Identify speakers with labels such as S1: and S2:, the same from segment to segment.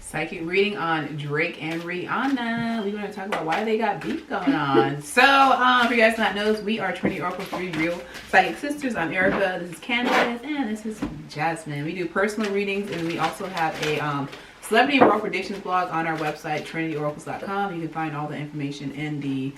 S1: Psychic reading on Drake and Rihanna. We're going to talk about why they got beef going on. So, for you guys not know, we are Trinity Oracles, 3 real psychic sisters. I'm Erica, this is Candace, and this is Jasmine. We do personal readings, and we also have a celebrity and world predictions blog on our website, trinityoracles.com. You can find all the information in the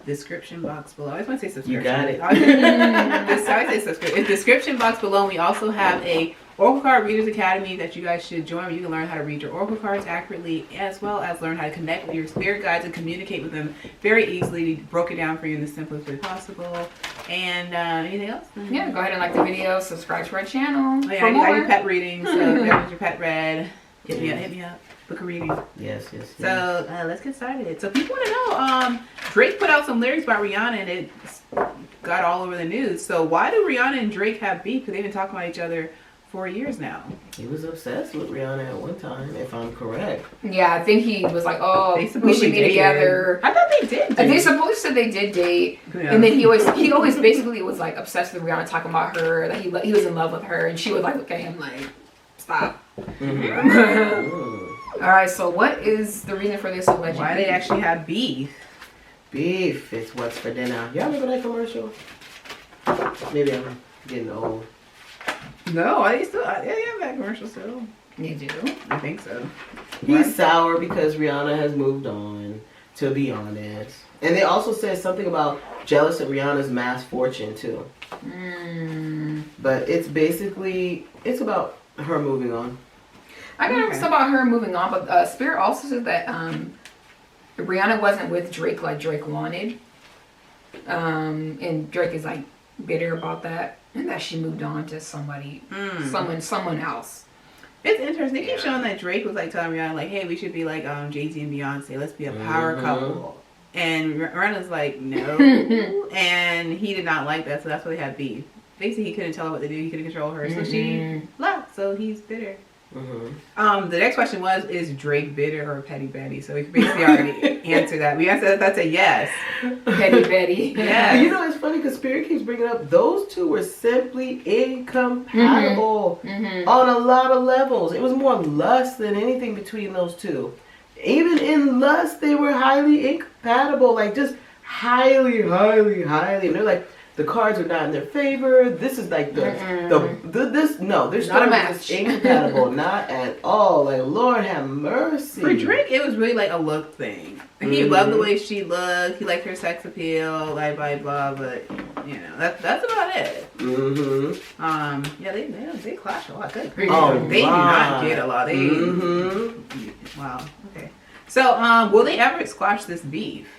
S1: description box below. I always want to say subscription.
S2: You got it.
S1: I say subscription. In the description box below, we also have a Oracle Card Readers Academy that you guys should join, where you can learn how to read your Oracle cards accurately, as well as learn how to connect with your spirit guides and communicate with them very easily. We broke it down for you in the simplest way possible. And anything else?
S3: Yeah, go ahead and like the video, subscribe to our channel.
S1: Oh, yeah, I do pet readings, so if you have your pet read, hit me up. Book a reading.
S2: Yes.
S1: So let's get started. So people want to know, Drake put out some lyrics about Rihanna and it got all over the news. So why do Rihanna and Drake have beef? Because they've been talking about each other for years now.
S2: He was obsessed with Rihanna at one time, if I'm correct.
S3: Yeah, I think he was like, oh, we should be
S1: dated.
S3: together.
S1: I thought they did.
S3: They supposed said they did date, and then he always basically was like obsessed with Rihanna, talking about her, that he was in love with her, and she would like look at him like, stop.
S2: Mm-hmm.
S3: All right, so what is the reason for this alleged
S1: Why they actually have beef?
S2: Beef is what's for dinner. Y'all remember that commercial? Maybe I'm getting old.
S1: No, I still have that commercial still.
S3: You do?
S1: I think so.
S2: He's sour because Rihanna has moved on, to be honest. And they also said something about jealous of Rihanna's mass fortune too. But it's about her moving on.
S3: I got understand about her moving on, but Spirit also said that Rihanna wasn't with Drake like Drake wanted. And Drake is like bitter about that. And that she moved on to somebody, someone else.
S1: It's interesting. They keep showing that Drake was like telling Rihanna, like, "Hey, we should be like Jay-Z and Beyonce. Let's be a power couple." And Rihanna's like, "No," and he did not like that, so that's why they had beef. Basically, he couldn't tell her what to do. He couldn't control her, so she left. So he's bitter. The next question was, is Drake bitter or petty Betty? So we could basically already answer that. We answered that's a yes.
S3: Petty Betty.
S1: Yeah.
S2: You know, it's funny because Spirit keeps bringing up those two were simply incompatible on a lot of levels. It was more lust than anything between those two. Even in lust, they were highly incompatible. Like just highly. And they're like, the cards are not in their favor. This is like their
S3: not a match.
S2: Incompatible, not at all. Like Lord have mercy.
S1: For Drake, it was really like a look thing. He loved the way she looked. He liked her sex appeal, like blah. But you know, that's about it. Yeah, they clash a lot. Good grief. They do not get a lot. Wow. Okay. So, will they ever squash this beef?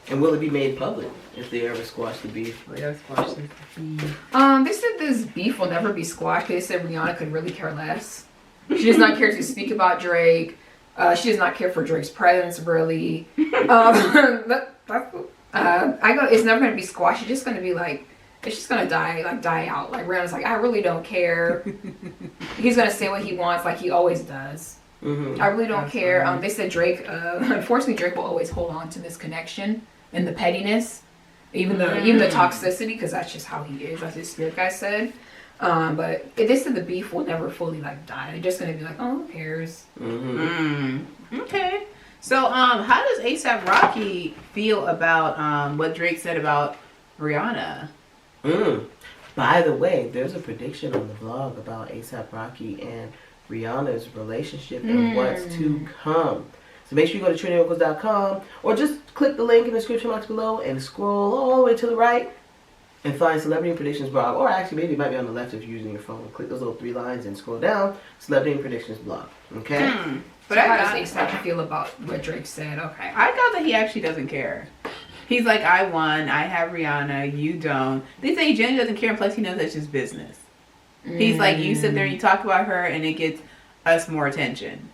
S2: And will it be made public if they ever squash the beef?
S1: Will they ever squash this beef?
S3: They said this beef will never be squashed. They said Rihanna could really care less. She does not care to speak about Drake. She does not care for Drake's presence, really. It's never going to be squashed. It's just going to be like, it's just going to die out. Like Rihanna's like, I really don't care. He's going to say what he wants like he always does. I really don't care. They said Drake, unfortunately Drake will always hold on to this connection and the pettiness, even the toxicity, because that's just how he is, as his spirit guy said. But they said the beef will never fully like die. They're just gonna be like, oh, who cares?
S1: Okay. So how does ASAP Rocky feel about what Drake said about Rihanna?
S2: By the way, there's a prediction on the vlog about ASAP Rocky and Rihanna's relationship and what's to come. So make sure you go to trinityoracles.com or just click the link in the description box below and scroll all the way to the right and find Celebrity Predictions blog. Or actually, maybe it might be on the left if you're using your phone. Click those little 3 lines and scroll down. Celebrity Predictions blog. Okay?
S3: But how does ASAP feel about what Drake said? Okay.
S1: I got that he actually doesn't care. He's like, I won. I have Rihanna. You don't. They say he genuinely doesn't care. And plus, he knows that's just business. He's like, you sit there and you talk about her and it gets us more attention.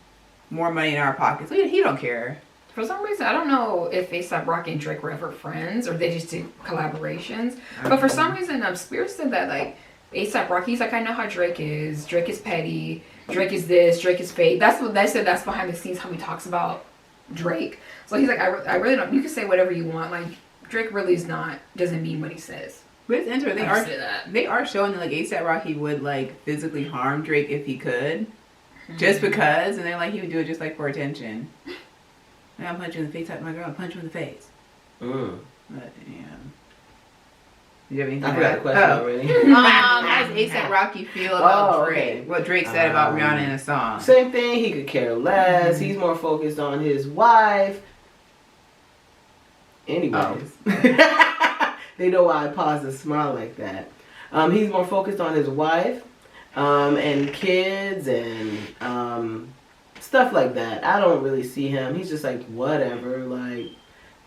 S1: More money in our pockets. He don't care.
S3: For some reason, I don't know if ASAP Rocky and Drake were ever friends or they just did collaborations. But for some reason, Spirit said that like ASAP Rocky, he's like, I know how Drake is. Drake is petty. Drake is this. Drake is fake. That's what they said. That's behind the scenes how he talks about Drake. So he's like, I really don't. You can say whatever you want. Like Drake really doesn't mean what he says.
S1: But it's interesting. They are showing that like ASAP Rocky would like physically harm Drake if he could. just because, and they're like, he would do it just like for attention. And I'll punch you in the face, type my girl, I'll punch you in the face. But yeah. Do you have anything?
S2: I forgot the question already.
S1: How does ASAP Rocky feel about Drake?
S2: Okay.
S1: What Drake said about Rihanna in a song?
S2: Same thing. He could care less. He's more focused on his wife. Anyways, they know why I paused and smile like that. He's more focused on his wife, and kids and stuff like that. I don't really see him. He's just like whatever. Like,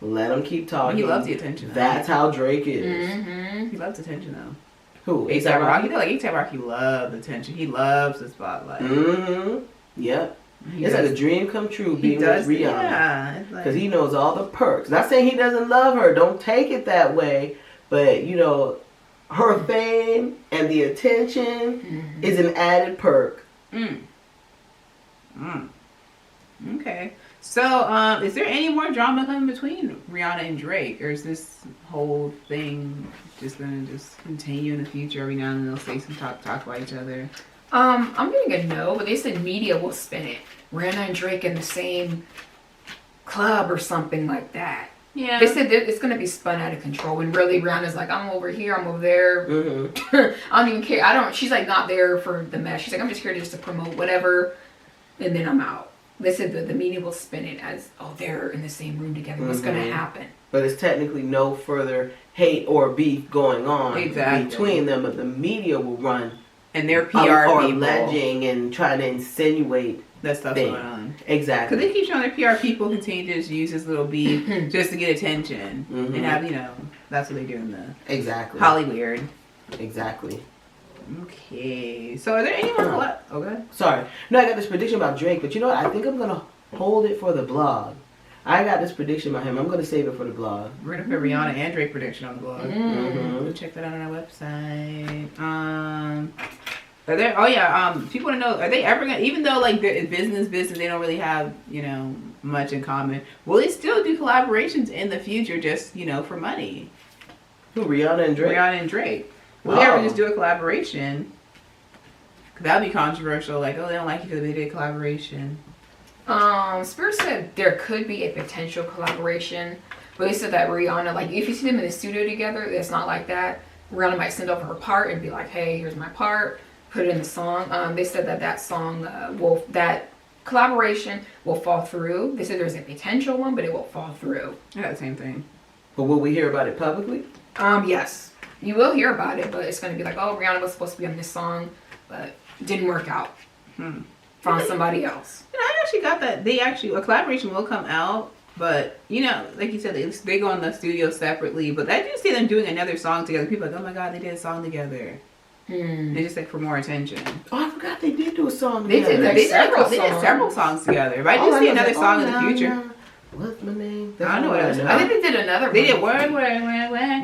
S2: let him keep talking.
S1: He loves the attention.
S2: That's how Drake is.
S3: Mm-hmm.
S1: He loves attention though.
S2: Who?
S1: ASAP Rocky? Like ASAP Rocky loves attention. He loves the spotlight.
S2: Yep. It's like a dream come true being with Rihanna.
S1: Yeah.
S2: Because he knows all the perks. Not saying he doesn't love her. Don't take it that way. But, you know, her fame and the attention is an added perk.
S1: Okay. So, is there any more drama coming between Rihanna and Drake? Or is this whole thing just going to just continue in the future? Every now and then they'll say some talk about each other.
S3: I'm getting a no, but they said media will spin it. Rihanna and Drake in the same club or something like that.
S1: Yeah.
S3: They said that it's going to be spun out of control when really Rihanna's like, I'm over here, I'm over there. I don't even care. She's like not there for the mess. She's like, I'm just here just to promote whatever. And then I'm out. They said that the media will spin it as, oh, they're in the same room together. What's going to happen?
S2: But it's technically no further hate or beef going on between them. But the media will run.
S1: And their PR
S2: or
S1: people.
S2: alleging and trying to insinuate
S1: that stuff's going on.
S2: Exactly.
S1: Because they keep showing their PR people continue to just use this little beef just to get attention. And have, you know, that's what they do in the Hollywood.
S2: Exactly.
S1: Okay. So are there any more okay.
S2: Sorry. No, I got this prediction about Drake, but you know what? I think I'm going to hold it for the blog. I got this prediction about him. I'm going to save it for the blog.
S1: We're going to put Rihanna and Drake prediction on the blog. We'll check that out on our website. Are there? Oh yeah. People want to know: are they ever gonna? Even though like they're business, they don't really have much in common. Will they still do collaborations in the future? Just for money.
S2: Who? Rihanna and Drake.
S1: Rihanna and Drake. Will they ever just do a collaboration? Cause that'd be controversial. Like, oh, they don't like you because they did a collaboration.
S3: Spirit said there could be a potential collaboration, but they said that Rihanna, like, if you see them in the studio together, it's not like that. Rihanna might send over her part and be like, "Hey, here's my part." Put it in the song. They said that song that collaboration will fall through. They said there's a potential one, but it won't fall through.
S1: Yeah, the same thing.
S2: But will we hear about it publicly?
S3: Yes, you will hear about it, but it's going to be like, oh, Rihanna was supposed to be on this song, but it didn't work out. Found somebody else.
S1: I actually got that. A collaboration will come out, but like you said, they go in the studio separately. But I do see them doing another song together. People are like, oh my god, they did a song together. They just like for more attention.
S2: Oh, I forgot they did do a song
S3: together. They did
S1: several songs together. But I do see another song in the future.
S2: What's my name?
S1: I don't know what else.
S3: I think they did another one.
S1: They did Word.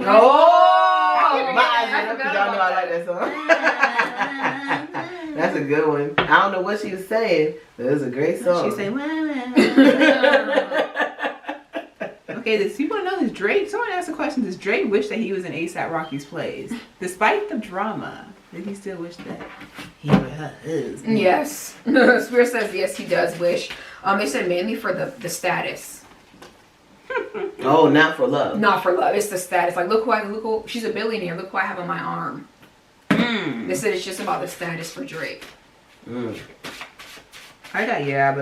S2: Oh! My eyes lit up because y'all know I like that song. That's a good one. I don't know what she was saying, but it was a great song.
S1: She said, okay, does people know this Drake? Someone asked a question. Does Drake wish that he was in ASAP Rocky's plays? Despite the drama, does he still wish that he were her husband?
S3: Yes. Spirit says yes, he does wish. They said mainly for the status.
S2: Oh, not for love.
S3: Not for love. It's the status. Like, look who she's a billionaire. Look who I have on my arm. They said it's just about the status for Drake.
S1: But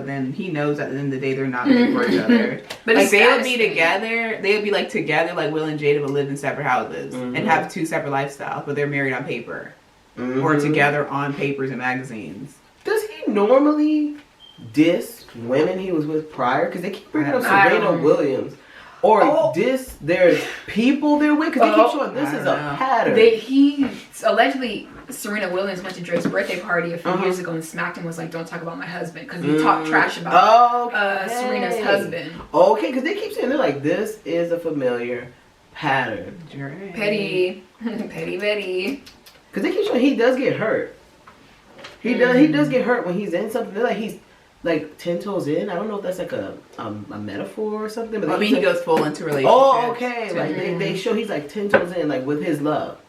S1: then he knows at the end of the day they're not good for each other. But like they'll be together, they'll be like together, like Will and Jada would live in separate houses and have two separate lifestyles, but they're married on paper or together on papers and magazines.
S2: Does he normally diss women he was with prior? Because they keep bringing up Serena Williams. Or diss their people they're with? Because they keep showing this is a pattern.
S3: He allegedly, Serena Williams went to Drake's birthday party a few years ago and smacked him, was like, don't talk about my husband. Because he talked trash about Serena's husband.
S2: Okay, because they keep saying, they're like, this is a familiar pattern.
S3: Petty Betty.
S2: Because they keep showing he does get hurt. He does get hurt when he's in something. They're like, he's like 10 toes in. I don't know if that's like a metaphor or something. But
S1: he goes full into relationships.
S2: Oh, okay. Like they show he's like 10 toes in, like with his love.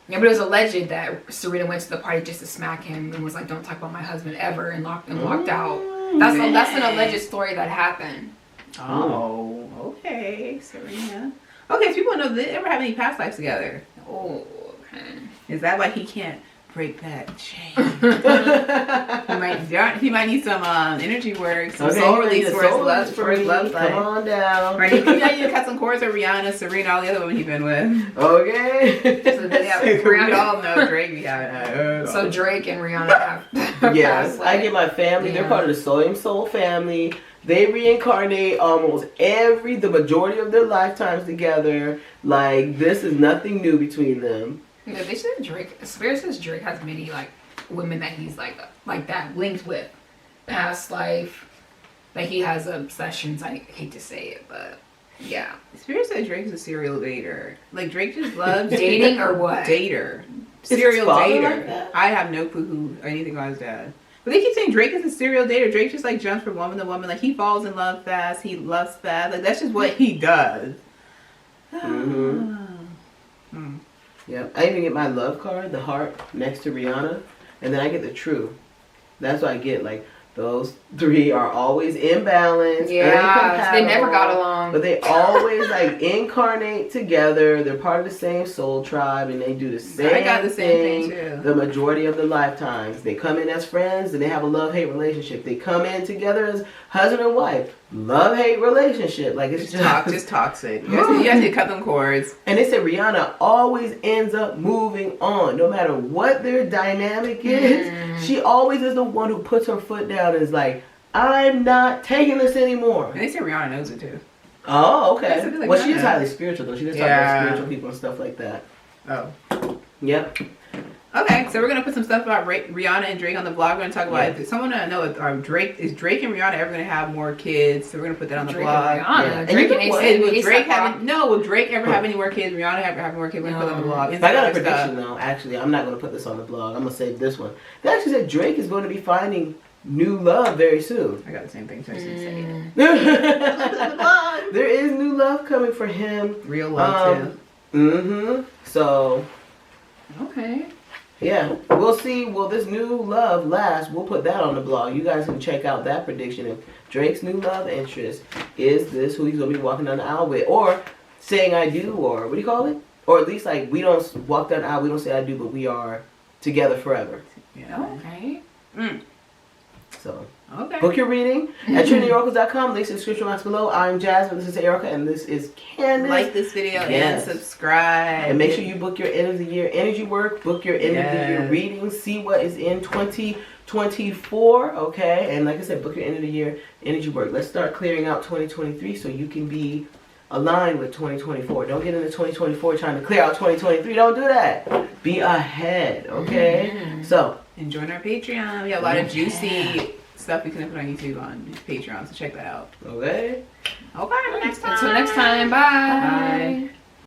S3: Yeah, but it was alleged that Serena went to the party just to smack him and was like, "Don't talk about my husband ever," and walked out. That's an alleged story that happened.
S1: Oh, okay, Serena. Okay, so people know did they ever have any past lives together?
S3: Oh, okay.
S1: Is that why he can't break that chain? he might need some energy work, some soul release for his love life.
S2: Come on down.
S1: Right, he might need to cut some cords with Rihanna, Serena, all the other women he's been with.
S2: Okay.
S3: So
S1: We all know Drake be having
S3: So Drake and Rihanna have
S2: Yes, I get my family. They're part of the same soul family. They reincarnate almost the majority of their lifetimes together. Like, this is nothing new between them.
S3: Yeah, they said Spirit says Drake has many, like, women that he's, like that linked with. Past life. Like, he has obsessions. I hate to say it, but, yeah.
S1: Spirit said Drake's a serial dater. Like, Drake just loves
S3: Dating or what?
S1: Dater.
S2: Serial dater. Like that?
S1: I have no clue who or anything about his dad. But they keep saying Drake is a serial dater. Drake just, like, jumps from woman to woman. Like, he falls in love fast. He loves fast. Like, that's just what he does.
S2: Yep. I even get my love card, the heart next to Rihanna, and then I get the true. That's what I get. Like, those three are always imbalanced.
S3: Yeah, they never got along.
S2: But they always like incarnate together. They're part of the same soul tribe, and they do the same.
S1: I got the same thing too.
S2: The majority of their lifetimes, they come in as friends, and they have a love-hate relationship. They come in together as husband and wife, love-hate relationship. Like it's
S1: just toxic. You guys need to cut them cords.
S2: And they said Rihanna always ends up moving on, no matter what their dynamic is. She always is the one who puts her foot down and is like, I'm not taking this anymore.
S1: And they say Rihanna knows it too.
S2: Oh, okay.
S1: Like
S2: well, she's highly spiritual though. She does talk about spiritual people and stuff like that.
S1: Oh.
S2: Yep.
S1: Okay, so we're gonna put some stuff about Rihanna and Drake on the blog. We're gonna talk about if someone wanna know if Drake and Rihanna ever gonna have more kids. So we're gonna put that on the blog.
S3: And Drake and
S1: will Drake ever have any more kids? Rihanna ever have more kids? We're gonna put it on the blog.
S2: I got a prediction though. Actually, I'm not gonna put this on the blog. I'm gonna save this one. They actually said Drake is going to be finding new love very soon.
S1: I got the same thing. So I should say it.
S2: There is new love coming for him.
S1: Real love too.
S2: So.
S3: Okay.
S2: Yeah, we'll see. Will this new love last? We'll put that on the blog. You guys can check out that prediction. If Drake's new love interest is this who he's going to be walking down the aisle with, or saying I do, or what do you call it? Or at least like we don't walk down the aisle, we don't say I do, but we are together forever.
S1: Yeah.
S3: Okay.
S2: So.
S1: Okay.
S2: Book your reading at TrinityOracles.com. Links in the description box below. I'm Jasmine. This is Erica, and this is Candace.
S1: Like this video and subscribe.
S2: And make sure you book your end of the year energy work. Book your end of the year reading. See what is in 2024. Okay, and like I said, book your end of the year energy work. Let's start clearing out 2023 so you can be aligned with 2024. Don't get into 2024 trying to clear out 2023. Don't do that. Be ahead. Okay. So
S1: and join our Patreon. We have a lot of juicy stuff we can put on YouTube on Patreon, so check that out.
S2: Okay.
S1: Okay, next time.
S3: Until next time. Bye.
S1: Bye.